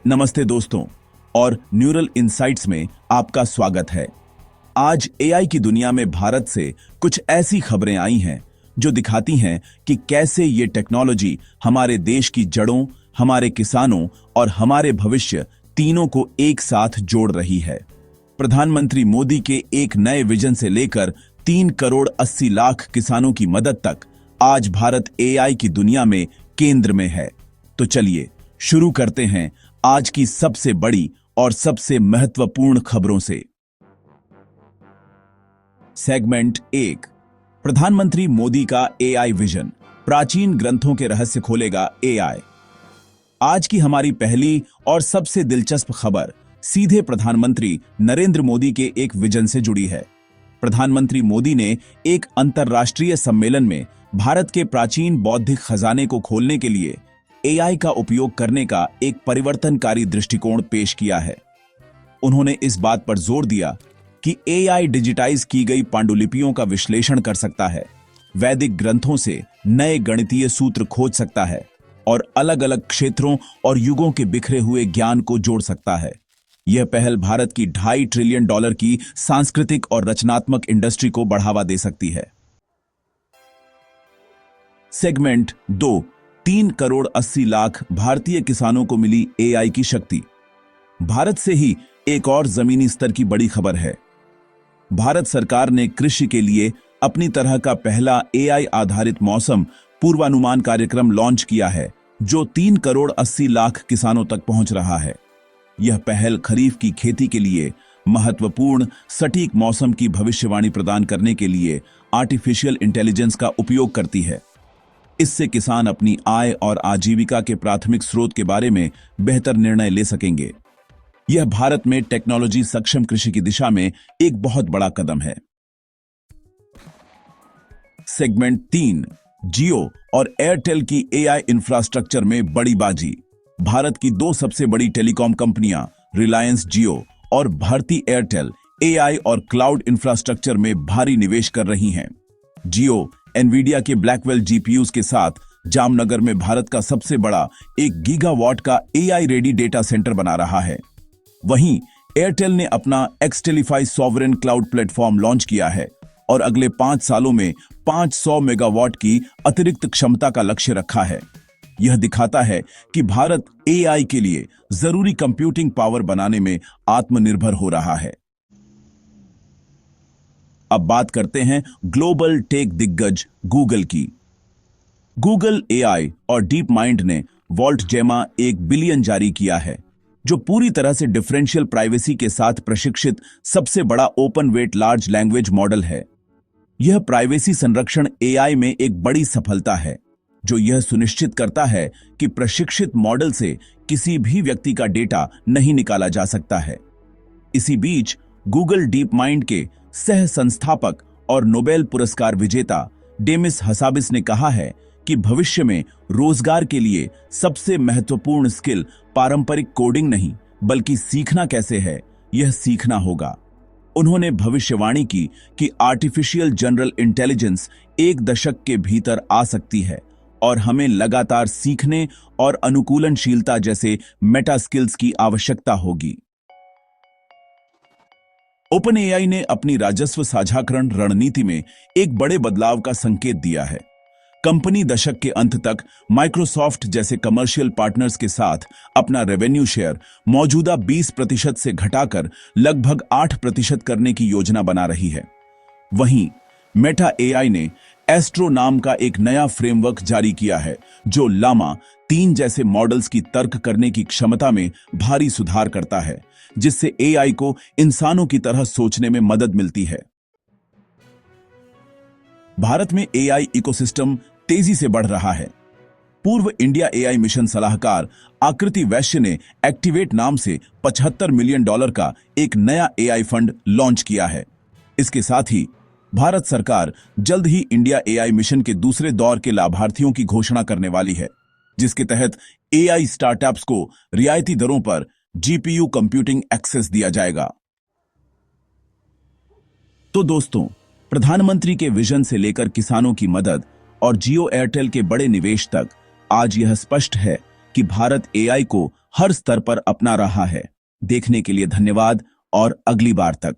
नमस्ते दोस्तों और न्यूरल इनसाइट्स में आपका स्वागत है। आज एआई की दुनिया में भारत से कुछ ऐसी खबरें आई हैं जो दिखाती हैं कि कैसे ये टेक्नोलॉजी हमारे देश की जड़ों, हमारे किसानों और हमारे भविष्य तीनों को एक साथ जोड़ रही है। प्रधानमंत्री मोदी के एक नए विजन से लेकर 3 करोड़ 80 लाख किसानों की मदद तक आज भारत एआई की दुनिया में केंद्र में है। तो चलिए शुरू करते हैं आज की सबसे बड़ी और सबसे महत्वपूर्ण खबरों से। सेगमेंट 1, प्रधानमंत्री मोदी का एआई विजन, प्राचीन ग्रंथों के रहस्य खोलेगा एआई। आज की हमारी पहली और सबसे दिलचस्प खबर सीधे प्रधानमंत्री नरेंद्र मोदी के एक विजन से जुड़ी है। प्रधानमंत्री मोदी ने एक अंतर्राष्ट्रीय सम्मेलन में भारत के प्राचीन बौद्धिक खजाने को खोलने के लिए एआई का उपयोग करने का एक परिवर्तनकारी दृष्टिकोण पेश किया है। उन्होंने इस बात पर जोर दिया कि एआई डिजिटाइज की गई पांडुलिपियों का विश्लेषण कर सकता है, वैदिक ग्रंथों से नए गणितीय सूत्र खोज सकता है और अलग अलग क्षेत्रों और युगों के बिखरे हुए ज्ञान को जोड़ सकता है। यह पहल भारत की $2.5 ट्रिलियन की सांस्कृतिक और रचनात्मक इंडस्ट्री को बढ़ावा दे सकती है। सेगमेंट 2, 3 करोड़ 80 लाख भारतीय किसानों को मिली एआई की शक्ति। भारत से ही एक और जमीनी स्तर की बड़ी खबर है। भारत सरकार ने कृषि के लिए अपनी तरह का पहला एआई आधारित मौसम पूर्वानुमान कार्यक्रम लॉन्च किया है, जो 3 करोड़ 80 लाख किसानों तक पहुंच रहा है। यह पहल खरीफ की खेती के लिए महत्वपूर्ण सटीक मौसम की भविष्यवाणी प्रदान करने के लिए आर्टिफिशियल इंटेलिजेंस का उपयोग करती है। इससे किसान अपनी आय और आजीविका के प्राथमिक स्रोत के बारे में बेहतर निर्णय ले सकेंगे। यह भारत में टेक्नोलॉजी सक्षम कृषि की दिशा में एक बहुत बड़ा कदम है। सेगमेंट 3, जियो और एयरटेल की एआई इंफ्रास्ट्रक्चर में बड़ी बाजी। भारत की 2 सबसे बड़ी टेलीकॉम कंपनियां रिलायंस जियो और भारती एयरटेल एआई और क्लाउड इंफ्रास्ट्रक्चर में भारी निवेश कर रही हैं। जियो एनवीडिया के ब्लैकवेल जीपीयूज के साथ जामनगर में भारत का सबसे बड़ा 1 गीगावाट का एआई रेडी डेटा सेंटर बना रहा है। वहीं एयरटेल ने अपना एक्सटेलीफाई सॉवरेन क्लाउड प्लेटफॉर्म लॉन्च किया है और अगले 5 सालों में 500 मेगावाट की अतिरिक्त क्षमता का लक्ष्य रखा है। यह दिखाता है कि भारत एआई के लिए जरूरी कंप्यूटिंग पावर बनाने में आत्मनिर्भर हो रहा है। अब बात करते हैं ग्लोबल टेक दिग्गज गूगल की। गूगल एआई और डीप माइंड ने वॉल्ट जेमा 1 बिलियन जारी किया है, जो पूरी तरह से डिफरेंशियल प्राइवेसी के साथ प्रशिक्षित सबसे बड़ा open weight large language model है। यह प्राइवेसी संरक्षण एआई में एक बड़ी सफलता है, जो यह सुनिश्चित करता है कि प्रशिक्षित मॉडल से किसी भी व्यक्ति का डेटा नहीं निकाला जा सकता है। इसी बीच गूगल डीप माइंड के सह संस्थापक और नोबेल पुरस्कार विजेता डेमिस हसाबिस ने कहा है कि भविष्य में रोजगार के लिए सबसे महत्वपूर्ण स्किल पारंपरिक कोडिंग नहीं, बल्कि सीखना कैसे है, यह सीखना होगा। उन्होंने भविष्यवाणी की कि आर्टिफिशियल जनरल इंटेलिजेंस 1 दशक के भीतर आ सकती है और हमें लगातार सीखने और अनुकूलनशीलता जैसे मेटा स्किल्स की आवश्यकता होगी। ओपन एआई ने अपनी राजस्व साझाकरण रणनीति में एक बड़े बदलाव का संकेत दिया है। कंपनी दशक के अंत तक माइक्रोसॉफ्ट जैसे कमर्शियल पार्टनर्स के साथ अपना रेवेन्यू शेयर मौजूदा 20% से घटाकर लगभग 8% करने की योजना बना रही है। वहीं मेटा एआई ने एस्ट्रो नाम का एक नया फ्रेमवर्क जारी किया है, जो लामा 3 जैसे मॉडल्स की तर्क करने की क्षमता में भारी सुधार करता है, जिससे एआई को इंसानों की तरह सोचने में मदद मिलती है। भारत में एआई इकोसिस्टम तेजी से बढ़ रहा है। पूर्व इंडिया एआई मिशन सलाहकार आकृति वैश्य ने एक्टिवेट नाम से $75 मिलियन का एक नया एआई फंड लॉन्च किया है। इसके साथ ही भारत सरकार जल्द ही इंडिया एआई मिशन के दूसरे दौर के लाभार्थियों की घोषणा करने वाली है, जिसके तहत एआई स्टार्टअप्स को रियायती दरों पर जीपीयू कंप्यूटिंग एक्सेस दिया जाएगा। तो दोस्तों, प्रधानमंत्री के विजन से लेकर किसानों की मदद और जियो एयरटेल के बड़े निवेश तक आज यह स्पष्ट है कि भारत एआई को हर स्तर पर अपना रहा है। देखने के लिए धन्यवाद और अगली बार तक।